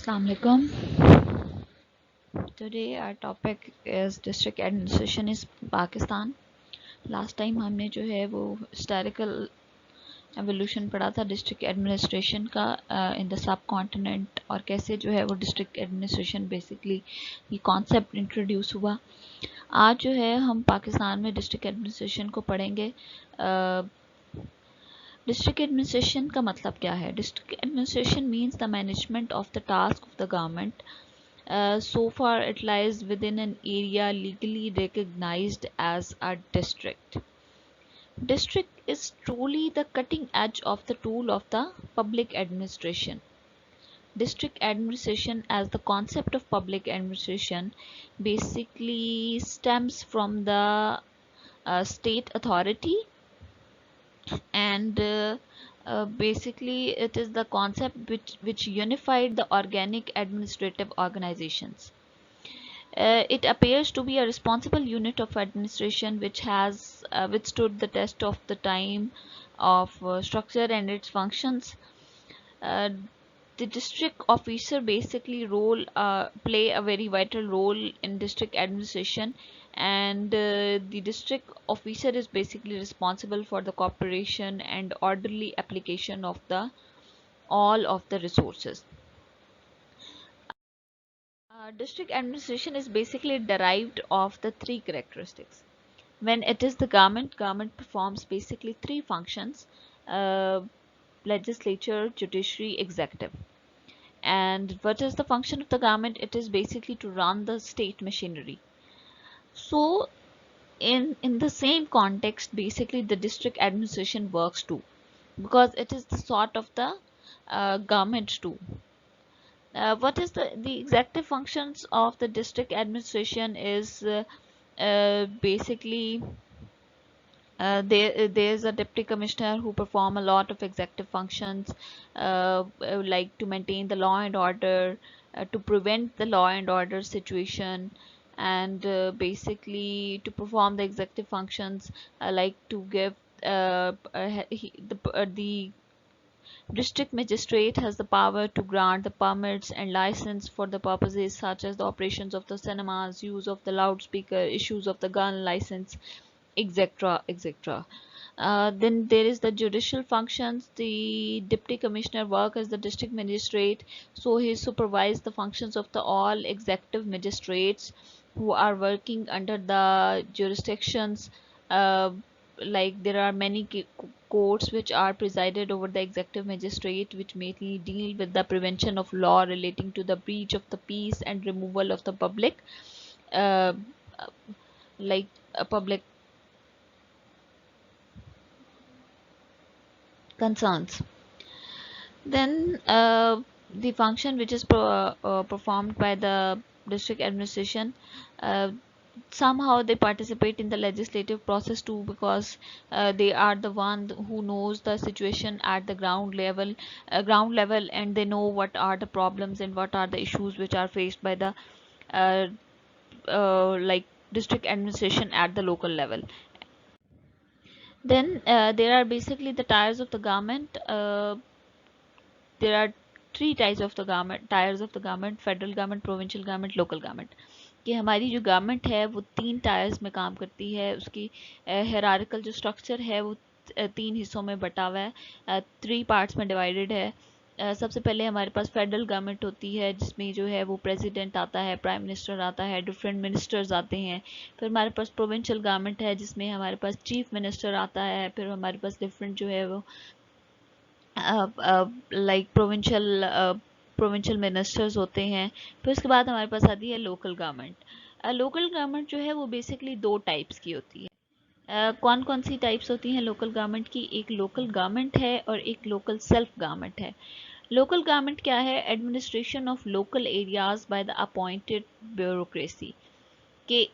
Assalamu alaikum. Today our topic is district administration is Pakistan. Last time हमने जो है वो historical evolution पढ़ा था district administration का in the subcontinent और कैसे जो है वो district administration basically ये concept introduce हुआ. आज जो है हम पाकिस्तान में district administration को पढ़ेंगे. डिस्ट्रिक्ट एडमिनिस्ट्रेशन का मतलब क्या है? District administration means the management of the task of the government so far it lies within an area legally recognized as a district. District is truly the cutting edge of the tool of the public administration. District administration as the concept of public administration basically stems from the state authority and basically it is the concept which unified the organic administrative organizations. It appears to be a responsible unit of administration which has withstood the test of the time of structure and its functions. The district officer basically play a very vital role in district administration, and the district officer is basically responsible for the cooperation and orderly application of the all of the resources. District administration is basically derived of the three characteristics. When it is the government performs basically three functions: legislature, judiciary, executive. And what is the function of the government? It is basically to run the state machinery. So in the same context, basically the district administration works too, because it is the sort of the government too. What is the executive functions of the district administration is basically there's a deputy commissioner who perform a lot of executive functions, like to maintain the law and order, to prevent the law and order situation, and basically to perform the executive functions, like to give the district magistrate has the power to grant the permits and license for the purposes such as the operations of the cinemas, use of the loudspeaker, issues of the gun license, etc., etc. Then there is the judicial functions. The deputy commissioner work as the district magistrate, so he supervises the functions of the all executive magistrates who are working under the jurisdictions. Like there are many courts which are presided over the executive magistrate, which mainly deal with the prevention of law relating to the breach of the peace and removal of the public uh, like public concerns. Then the function which is performed by the district administration, uh, somehow they participate in the legislative process too, because they are the one who knows the situation at the ground level, and they know what are the problems and what are the issues which are faced by the uh, like district administration at the local level. Then there are basically the tiers of the government. There are three types of the government tiers of the government: federal government, provincial government, local government. कि हमारी जो government है वो तीन tyres में काम करती है. उसकी हेरारिकल जो स्ट्रक्चर है वो तीन हिस्सों में बटा हुआ है, थ्री पार्ट्स में डिवाइडेड है. सबसे पहले हमारे पास फेडरल गवर्नमेंट होती है, जिसमें जो है वो प्रेसिडेंट आता है, प्राइम मिनिस्टर आता है, डिफरेंट मिनिस्टर्स आते हैं. फिर हमारे पास प्रोविंशियल गवर्नमेंट है, जिसमें हमारे पास चीफ मिनिस्टर आता है. फिर हमारे पास डिफरेंट जो है वो लाइक प्रोविंशियल मिनिस्टर्स होते हैं. फिर उसके बाद हमारे पास आती है लोकल गवर्नमेंट. लोकल गवर्नमेंट जो है वो बेसिकली दो टाइप्स की होती है. कौन कौन सी टाइप्स होती हैं लोकल गवर्नमेंट की? एक लोकल गवर्नमेंट है और एक लोकल सेल्फ गवर्नमेंट है. लोकल गवर्नमेंट क्या है? Administration of local areas by the appointed bureaucracy. के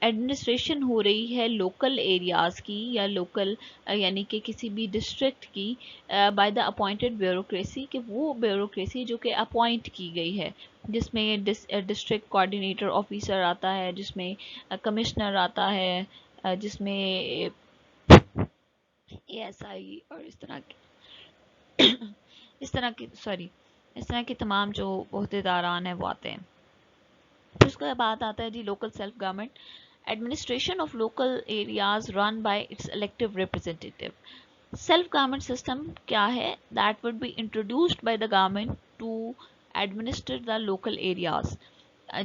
एडमिनिस्ट्रेशन हो रही है लोकल एरियाज़ की या लोकल यानी कि किसी भी डिस्ट्रिक्ट की बाय द अपॉइंटेड ब्यूरोक्रेसी, कि वो ब्यूरोक्रेसी जो कि अपॉइंट की गई है, जिसमें डिस्ट्रिक्ट कोऑर्डिनेटर ऑफिसर आता है, जिसमें कमिश्नर आता है, जिसमें एएसआई और इस तरह के सॉरी اس طرح کے تمام جو عہدیداران ہیں وہ آتے ہیں. پھر اس کے بعد آتا ہے جی local self government. Administration of local areas run by its elective representative. Self government system کیا ہے؟ That would be introduced by the government to administer the local areas.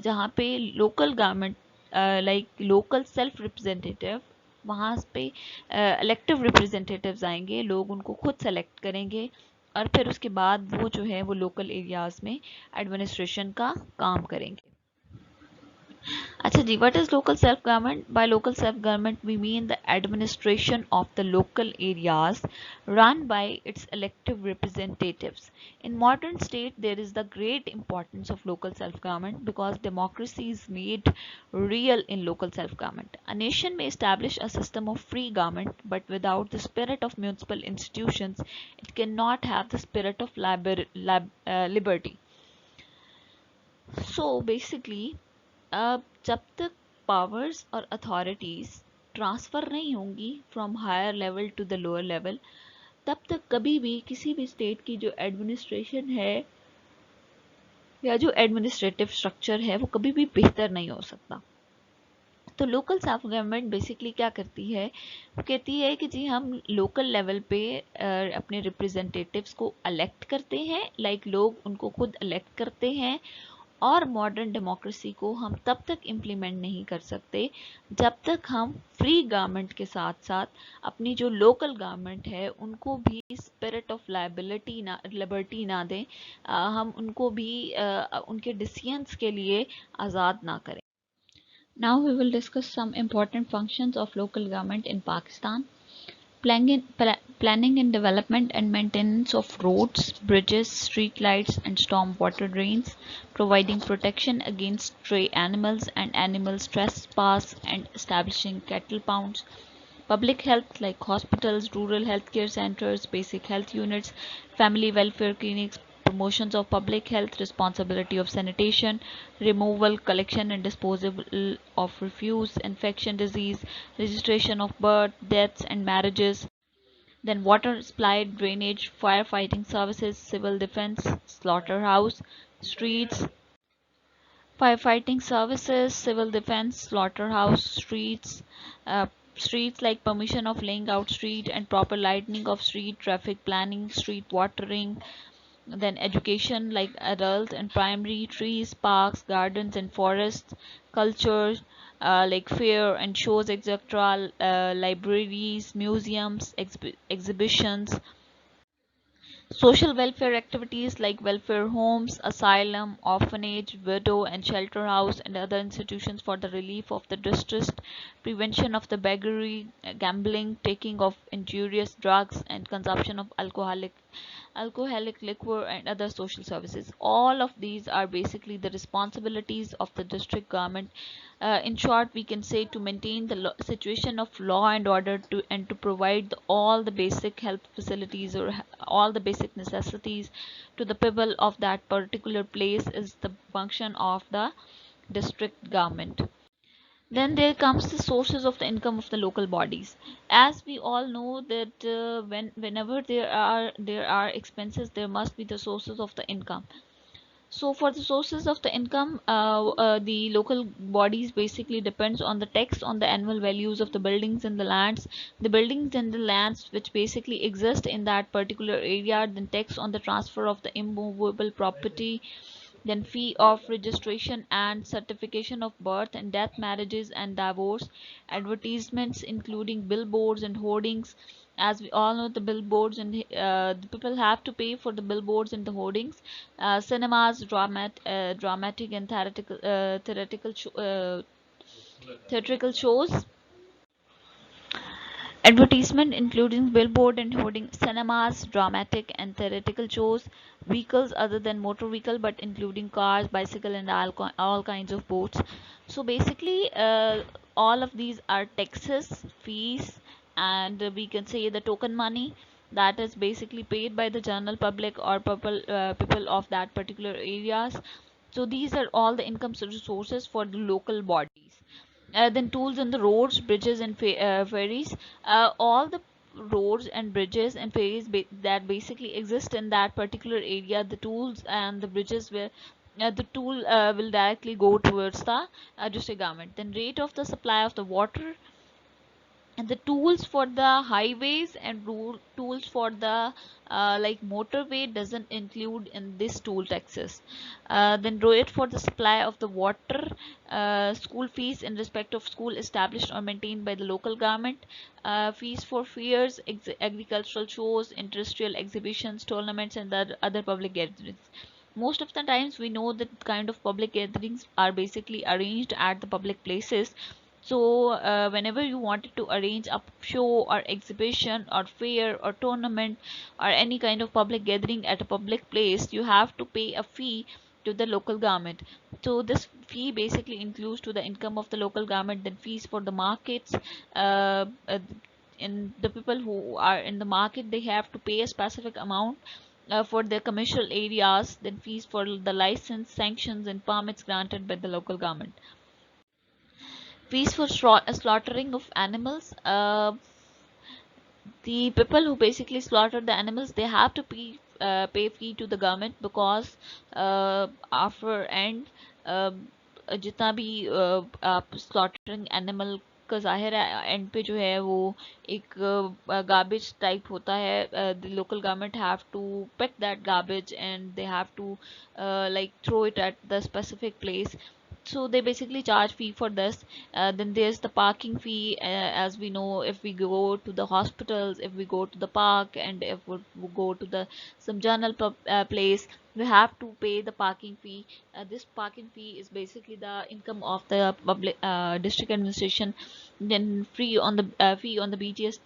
جہاں پہ local government like local self representative, وہاں پہ الیکٹو representatives آئیں گے، لوگ ان کو خود سلیکٹ کریں گے اور پھر اس کے بعد وہ جو ہے وہ لوکل ایریاز میں ایڈمنسٹریشن کا کام کریں گے. اچھا جی، what is local self-government? By local self-government we mean the administration of the local areas run by its elective representatives. In modern state there is the great importance of local self-government because democracy is made real in local self-government. A nation may establish a system of free government, but without the spirit of municipal institutions it cannot have the spirit of liberty. So basically جب تک powers اور authorities transfer نہیں ہوں گی from higher level to the lower level, تب تک کبھی بھی کسی بھی اسٹیٹ کی جو ایڈمنسٹریشن ہے یا جو ایڈمنسٹریٹو اسٹرکچر ہے وہ کبھی بھی بہتر نہیں ہو سکتا. تو لوکل سیلف گورنمنٹ بیسکلی کیا کرتی ہے؟ وہ کہتی ہے کہ جی ہم لوکل لیول پہ اپنے ریپرزینٹیٹیوز کو الیکٹ کرتے ہیں، لائک لوگ ان کو خود الیکٹ کرتے ہیں، اور ماڈرن ڈیموکریسی کو ہم تب تک امپلیمنٹ نہیں کر سکتے جب تک ہم فری گورنمنٹ کے ساتھ ساتھ اپنی جو لوکل گورنمنٹ ہے ان کو بھی اسپرٹ آف لبرٹی نہ دیں، ہم ان کو بھی ان کے ڈیسیژنز کے لیے آزاد نہ کریں. Now we will discuss some important functions of local government in Pakistan. Planning and development and maintenance of roads, bridges, street lights and storm water drains, providing protection against stray animals and animals trespass and establishing cattle pounds. Public health like hospitals, rural healthcare centers, basic health units, family welfare clinics, promotions of public health, responsibility of sanitation, removal, collection and disposal of refuse, infection disease, registration of birth, deaths and marriages. Then water supply, drainage, firefighting services, civil defense, slaughterhouse, streets, firefighting services, civil defense, slaughterhouse, streets like permission of laying out street and proper lighting of street, traffic planning, street watering. Then education like adult and primary, trees, parks, gardens and forests, culture like fair and shows, etc., libraries, museums, exhibitions. Social welfare activities like welfare homes, asylum, orphanage, widow and shelter house and other institutions for the relief of the distressed, prevention of the beggary, gambling, taking of injurious drugs and consumption of alcoholic liquor and other social services. All of these are basically the responsibilities of the district government. In short, we can say to maintain the situation of law and order and to provide all the basic health facilities or all the basic necessities to the people of that particular place is the function of the district government. Then there comes the sources of the income of the local bodies. As we all know that whenever there are expenses, there must be the sources of the income. So for the sources of the income, the local bodies basically depends on the tax on the annual values of the buildings and the lands. The buildings and the lands which basically exist in that particular area, then tax on the transfer of the immovable property, then fee of registration and certification of birth and death, marriages and divorce, advertisements including billboards and hoardings. As we all know, the billboards and the people have to pay for the billboards and the hoardings. Cinemas, dramatic and theatrical shows. Advertisement including billboard and hoarding, cinemas, dramatic and theatrical shows, vehicles other than motor vehicle but including cars, bicycle and all kinds of boats. So basically all of these are taxes, fees, and we can say the token money that is basically paid by the general public or people of that particular areas. So these are all the income sources for the local bodies. Then tools in the roads, bridges and ferries. All the roads and bridges and ferries that basically exist in that particular area, the tools and the bridges where the tool will directly go towards the district government. Then rate of the supply of the water, and the tools for the highways and tools for the like motorway doesn't include in this tool taxes. Then rate for the supply of the water, school fees in respect of school established or maintained by the local government, fees for fairs, agricultural shows, industrial exhibitions, tournaments, and the other public gatherings. Most of the times we know that kind of public gatherings are basically arranged at the public places. So whenever you wanted to arrange a show or exhibition or fair or tournament or any kind of public gathering at a public place, you have to pay a fee to the local government. So this fee basically includes to the income of the local government, then fees for the markets. In the people who are in the market, they have to pay a specific amount for their commercial areas, then fees for the license, sanctions, and permits granted by the local government. Fees for slaughtering of animals. The people who basically slaughter the animals, they have to pay fee to the government, because after end जितना भी आप slaughtering animal का जाहिर है and पे जो है वो एक garbage टाइप होता है. The local government have to pick that garbage and they have to like throw it at the specific place. So they basically charge fee for this. Then there's the parking fee. As we know, if we go to the hospitals, if we go to the park, and if we go to the some journal place, we have to pay the parking fee. This parking fee is basically the income of the public district administration. Then free on the fee on the BTS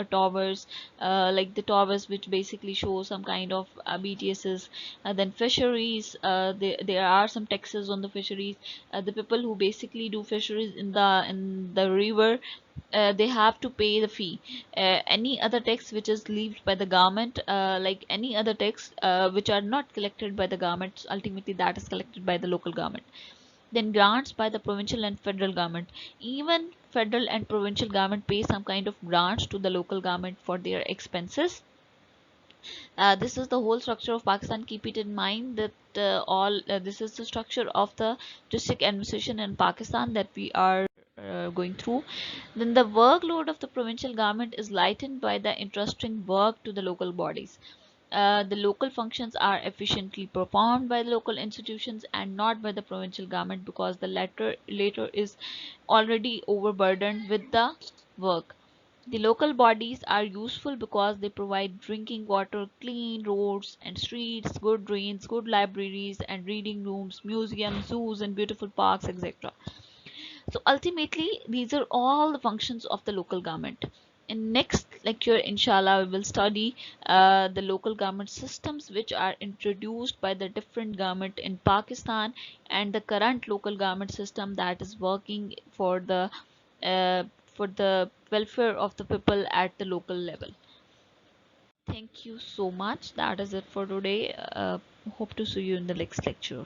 towers, like the towers which basically show some kind of BTSs. Then fisheries, there are some taxes on the fisheries. The people who basically do fisheries in the river, they have to pay the fee. Any other tax which is levied by the government, like any other tax which are not collected by the government, ultimately that is collected by the local government. Then grants by the provincial and federal government. Even federal and provincial government pay some kind of grants to the local government for their expenses. This is the whole structure of Pakistan. Keep it in mind that all this is the structure of the district administration in Pakistan that we are going through. Then the workload of the provincial government is lightened by the entrusting work to the local bodies. The local functions are efficiently performed by the local institutions and not by the provincial government, because the latter is already overburdened with the work. The local bodies are useful because they provide drinking water, clean roads and streets, good drains, good libraries and reading rooms, museums, zoos, and beautiful parks, etc. So ultimately, these are all the functions of the local government. In next lecture, inshallah, we will study the local government systems which are introduced by the different government in Pakistan, and the current local government system that is working uh, for the welfare of the people at the local level. Thank you so much. That is it for today. Hope to see you in the next lecture.